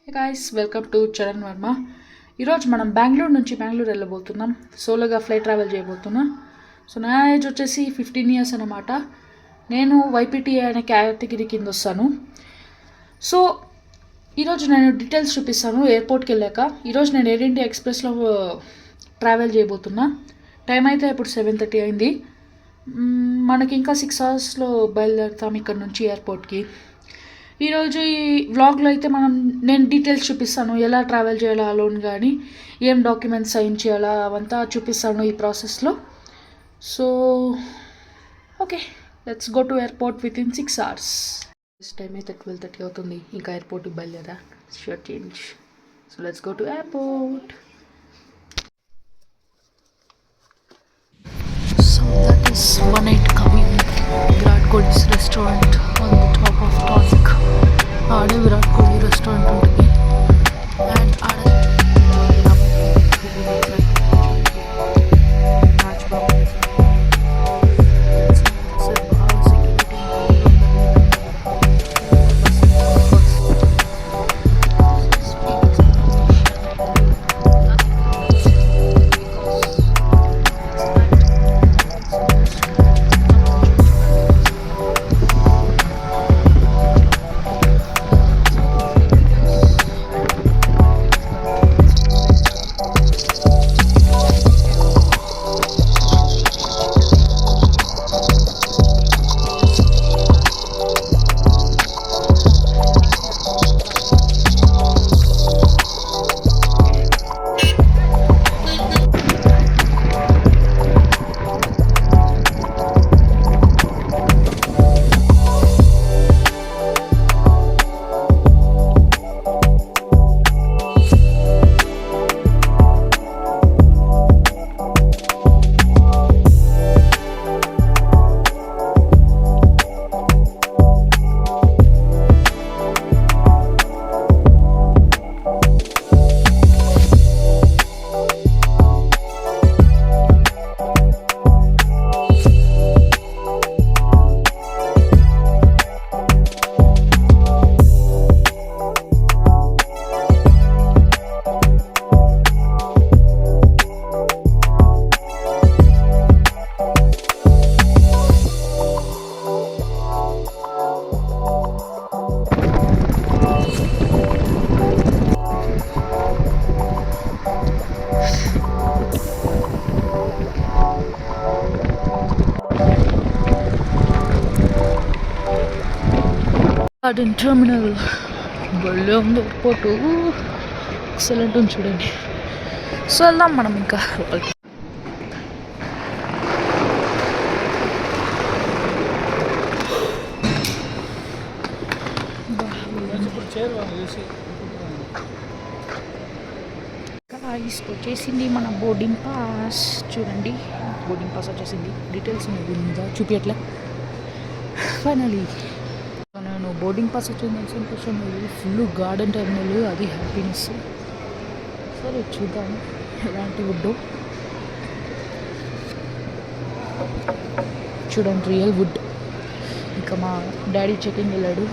Hey guys, welcome to Charan Varma. ఈరోజు మనం బెంగళూరు వెళ్ళబోతున్నాం. సోలోగా ఫ్లైట్ ట్రావెల్ చేయబోతున్నాం. సో నా ఏజ్ వచ్చేసి 15 years అనమాట. నేను వైపీటీఏ అనే కేటగిరీ కింద వస్తాను. సో ఈరోజు నేను డీటెయిల్స్ చూపిస్తాను ఎయిర్పోర్ట్కి వెళ్ళాక. ఈరోజు నేను ఎయిర్ ఇండియా ఎక్స్ప్రెస్లో ట్రావెల్ చేయబోతున్నా. టైం అయితే ఇప్పుడు 7:30 అయింది. మనకి ఇంకా 6 hours బయలుదేరుతాం ఇక్కడ నుంచి ఎయిర్పోర్ట్కి. ఈరోజు ఈ వ్లాగ్లో అయితే నేను డీటెయిల్స్ చూపిస్తాను, ఎలా ట్రావెల్ చేయాలో అలోన్ కానీ, ఏం డాక్యుమెంట్స్ సైన్ చేయాలా అవంతా చూపిస్తాను ఈ ప్రాసెస్లో. So okay, let's go to airport within 6 hours. Time అయితే 12:30 అవుతుంది. ఇంకా ఎయిర్పోర్ట్కి బయలుదేరా, shirt change. So let's go to airport. So that is 1-8 coming. Virat Kohli's restaurant on the top of Tonic. ఆడే విరాట్ కోహ్లీ రెస్టారెంట్ ఉంటుంది. అండ్ ఆడ garden terminal బళ్ళే ఉంది airport. Excellent ఉంది చూడండి. సో వెళ్దాం మనం ఇంకా లోపలికి. వచ్చేసింది మన బోర్డింగ్ పాస్. చూడండి, బోర్డింగ్ పాస్ వచ్చేసింది. డీటెయిల్స్ చూపించట్లే. ఫైనలీ నేను బోర్డింగ్ పాస్ వచ్చింది. సంతోషం, ఫుల్ గార్డెన్ టెర్మినల్, అది హ్యాపీనెస్. సరే చూద్దాం ఎలాంటి వుడ్. చూడండి, రియల్ వుడ్. ఇంకా మా డాడీ చెకింగ్ వెళ్ళాడు.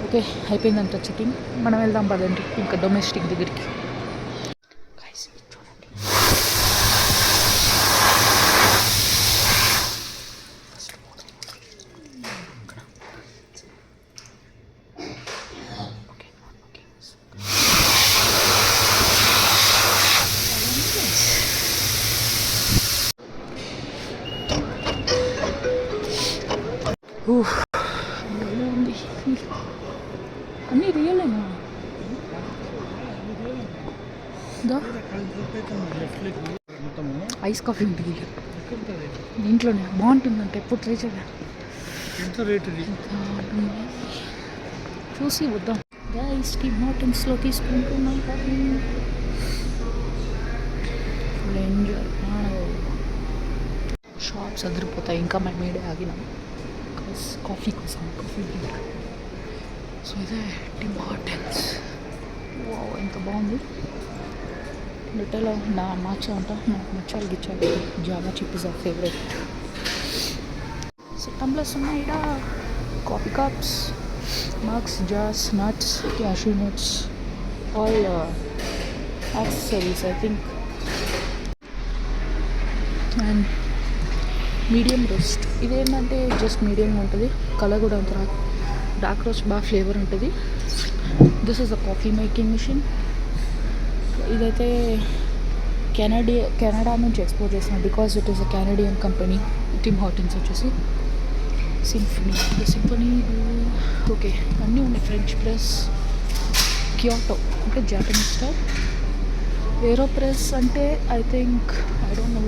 ఓకే, అయిపోయిందంట చెకింగ్. మనం వెళ్దాం పదండి ఇంకా డొమెస్టిక్ దగ్గరికి. ఉంది అన్నీ రియలేనా? ఐస్ కాఫీ ఉంటుంది దీంట్లోనే, బాగుంటుందంటే ఎప్పుడు ట్రై చేయాలి. చూసి వద్దాం. గైస్, టీ మార్టిన్స్లో తీసుకుంటున్నాం. ఎంజాయ్. షాప్స్ అదిరిపోతాయి. ఇంకా మేము మీడే ఆగినాం కాఫీ కోసం, కాఫీ బ్రేక్. సో ఇదే టీ మార్టిన్స్. వావ్, ఎంత బాగుంది. లిటర్లో నా మాచా అంట, నాకు మచ్చాలు గిచ్చాలి. జావా చిప్ ఇస్ ఆ ఫేవరెట్. సో టంబ్లర్స్ ఉన్నాయి ఇక్కడ, coffee cups, Nuts, jars, nuts, cashew nuts, all accessories I think. And medium roast, ఇదేంటంటే జస్ట్ మీడియం ఉంటుంది, కలర్ కూడా అంత రాదు. డార్క్ రోస్ట్ బాగా ఫ్లేవర్ ఉంటుంది. This is a coffee making machine. ఇదైతే కెనడా నుంచి ఎక్స్పోర్ట్ చేసిన, because it is a Canadian company. Tim Hortons వచ్చేసి సింఫనీ ఓకే అన్నీ ఉన్నాయి. ఫ్రెంచ్ ప్రెస్, కియోటో అంటే జాపనీస్ స్టైల్, ఏరో ప్రెస్ అంటే I think I don't know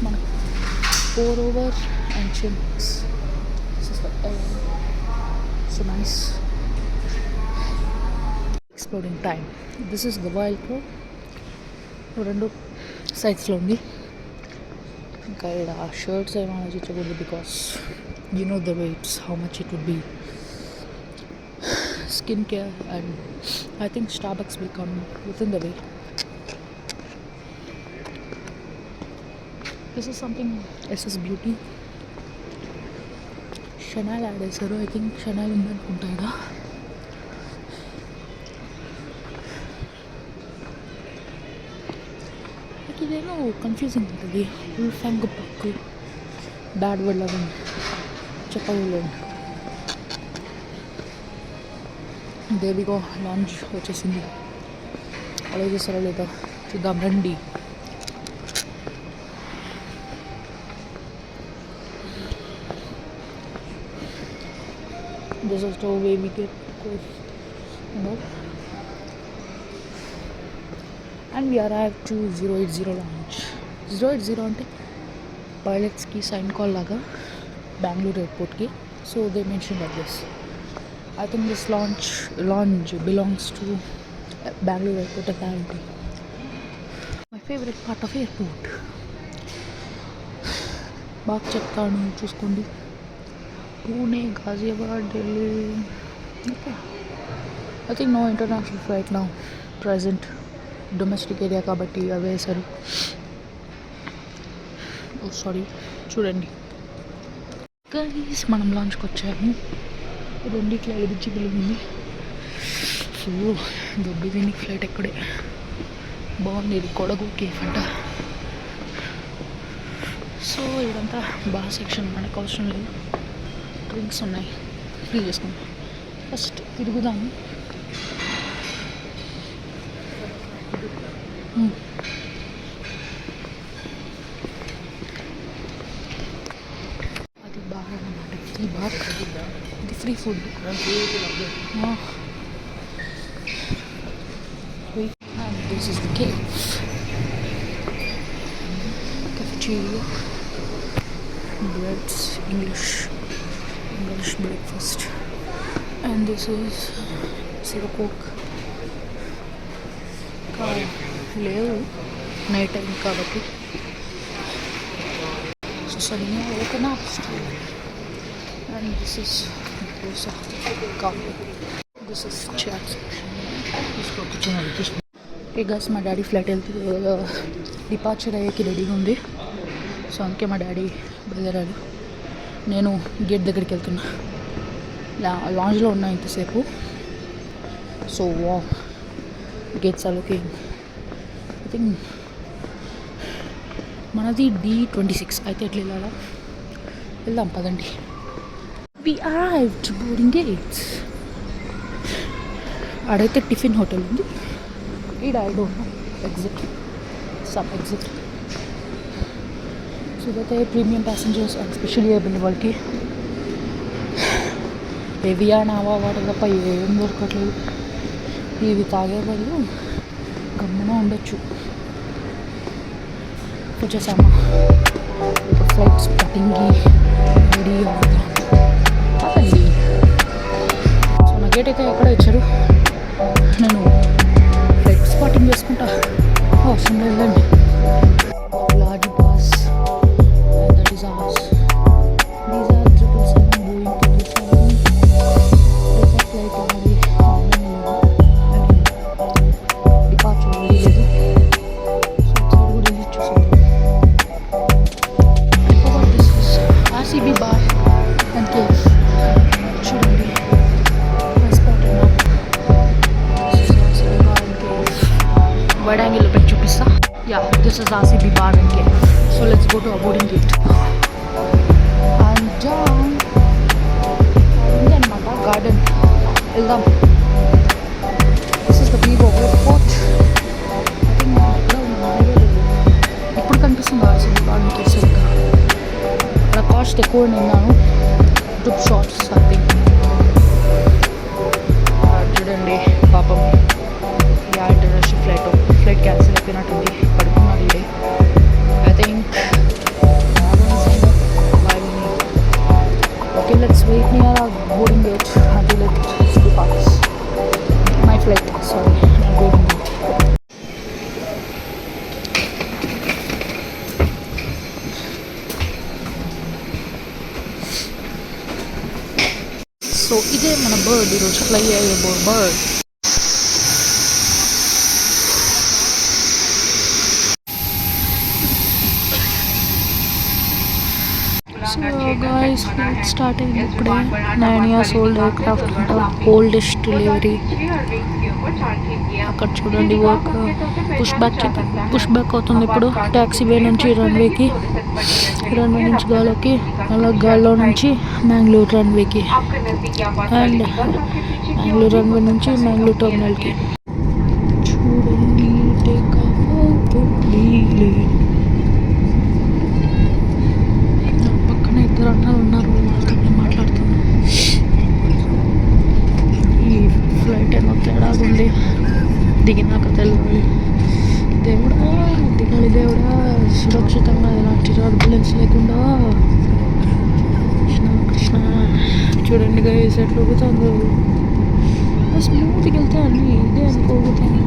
మన pour over and chimneys. This is the so nice. Exploding time. This is the Wild Pro. రెండు సైడ్స్లో ఉంది. ఇంకా ఇక్కడ షర్ట్స్ ఏమైనా చూచకూడదు, because you know the weights how much it would be. Skin care and I think Starbucks will come within the way. This is something SS Beauty. Chanel add చేశారు. I think Chanel ఉందనుకుంటాడా. ఇదేమో confusing ఉంటుంది. ఉల్ఫాంగ్ పక్కు bad word లాగా చెప్పలేదు. దేవిగో launch వచ్చేసింది. అలా చేస్తారో లేదో చూద్దాం రండి. This is the way we get course, you know. And we arrived to 080 launch. 080 అంటే పైలట్స్కి సైన్ కాల్ లాగా బెంగళూరు ఎయిర్పోర్ట్కి. So they mention like this. I think this launch belongs to Bangalore Airport Authority. My favorite part of airport. బాగా చెప్తాను, చూసుకోండి. Pune, Ghaziabad, Delhi. Okay, I think no international flight now present. Domestic area కాబట్టి అవే వేశారు. ఓ sorry, చూడండి guys, మనం లాంచ్కి వచ్చాము. రెండిట్లో ఎలిజిబుల్ ఉంది. సో దొడ్డు దీనికి ఫ్లైట్ ఎక్కడే బాగుంది. ఇది కొడగు కేఫ్ అంట. సో ఇదంతా బాగా సెక్షన్, మనకు అవసరం లేదు. డ్రింక్స్ ఉన్నాయి, ఫీల్ చేసుకుందాం. ఫస్ట్ తిరుగుదాము. అది బాగా అన్నమాట. ఈ బాగా ఇది free food. This is the cafe. cafeteria, breads, English breakfast, and this is zero coke. లేవు నైట్ టైం కాబట్టి. సో సడన్గా open up and this is dosa coffee. This is chaat section. Okay guys, మా డాడీ ఫ్లైట్ డిపార్చర్ అయ్యేకి రెడీగా ఉంది. So అందుకే మా daddy బయలుదేరాడు. నేను గేట్ దగ్గరికి వెళ్తున్నా. లాంజ్లో ఉన్నా ఇంతసేపు. So gates are looking, I think మనది D26 అయితే ఎట్లా వెళ్ళాలా, వెళ్దాం పదండి. We arrived boarding gates. ఆడైతే టిఫిన్ హోటల్ ఉంది. ఈడ I don't know exit, sub exit. సో ఇదైతే premium passengers and specially able వాళ్ళకి. హెవీయా నావా వాటర్ తప్ప ఏం దొరకట్లేదు. ఇవి తాగే బదులు గమ్మున ఉండొచ్చు. వచ్చేసామా ఫ్లైట్ స్పాటింగ్కి రెడీ అవుతాం. అదండి. సో నా గేట్ అయితే ఎక్కడ ఇచ్చారు, నేను ఫ్లైట్ స్పాటింగ్ చేసుకుంటా. అవసరం లేదండి. Large boss that is ours. These are 777 Boeing 777. Flight అనేది డిపార్చర్ లేదు. సో సైడ్ కూడా వెళ్ళి చూసాను. RCB బార్ అండ్ కేఫ్ చూడండి. వైడ్ యాంగిల్లో పెట్టి చూపిస్తా. Yeah, this is RCB bar and cafe. So let's go to a boarding gate. And ఉంది అనమాట గార్డెన్, వెళ్దాం. This is the view of airport. ఇప్పుడు కనిపిస్తుంది ఆర్సీబీ బార్ అండ్ కేవ్ సరిగ్గా. అక్కడ కాస్ట్ ఎక్కువ విన్నాను, ట్రిప్ షార్ట్స్ సంథింగ్. చూడండి పాపం ఇంటర్నేషనల్ ఫ్లైట్ క్యాన్సిల్ అయిపోయినట్టుంది, పడుకున్నారు ఇడే. I think okay, let's wait near our boarding gate until it departs. My flight, sorry, not boarding gate. So ఇదే మన బర్డ్, ఈరోజు ఫ్లై అయ్యే bird. So guys, flight start అయింది ఇప్పుడే. 9 years old ఎయిర్క్రాఫ్ట్ అంట, ఓల్డెస్ట్ డెలివరీ. అక్కడ చూడండి work push back అవుతుంది ఇప్పుడు. ట్యాక్సీ వే నుంచి రన్వే నుంచి గాలోకి, అలా గాల్లో నుంచి మ్యాంగ్లూర్ రన్వేకి, అండ్ మ్యాంగ్లూర్ రన్వే నుంచి మ్యాంగ్లూర్ టర్మినల్కి. చూడండి టేక్ ఆఫ్ అవుతుంది. ఇద్దరు అన్నలు ఉన్నారు, వాళ్ళతో మాట్లాడుతున్నాను. ఈ ఫ్లైట్ ఏమో తేడాగా ఉంది, దిగినాక తెలియాలి. దేవుడా, దిగాలి దేవుడా, సురక్షితంగా ఎలాంటి టర్బులెన్స్ లేకుండా. కృష్ణ కృష్ణ. చూడండి గైస్ ఎట్లా ఊగుతుందో. స్మూత్గా వెళ్తే అన్నీ ఇదే అనుకోగుతాను.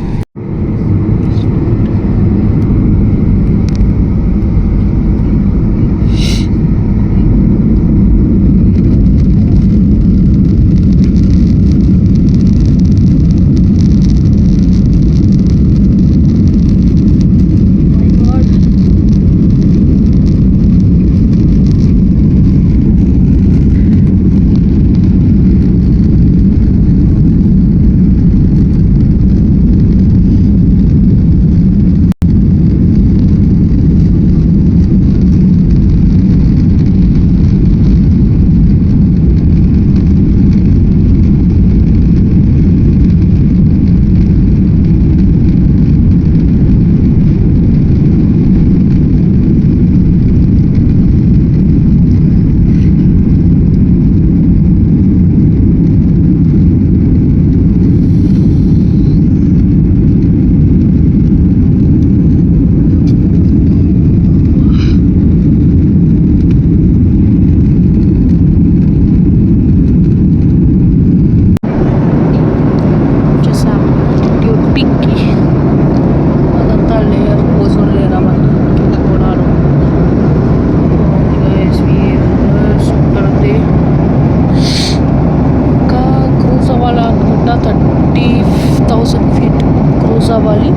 అవ్వాలి,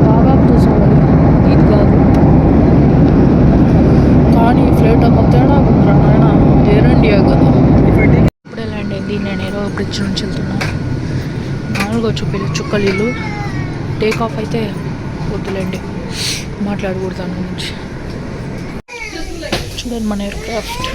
బాగా క్రూజ్ అవ్వాలి. ఇది కాదు కానీ ఫ్లైట్ అంత తేడా ఉందిరా నాయన, ఎయిర్ ఇండియా కదా. ఇప్పుడే ల్యాండ్ అయింది, నేను ఏరో బ్రిడ్జ్ నుంచి వెళ్తున్నాను. మామూలుగా చుక్కలు ఇల్లు. టేక్ ఆఫ్ అయితే వద్దులేండి, మాట్లాడకూడదు దాని నుంచి. చూడండి మన ఎయిర్క్రాఫ్ట్.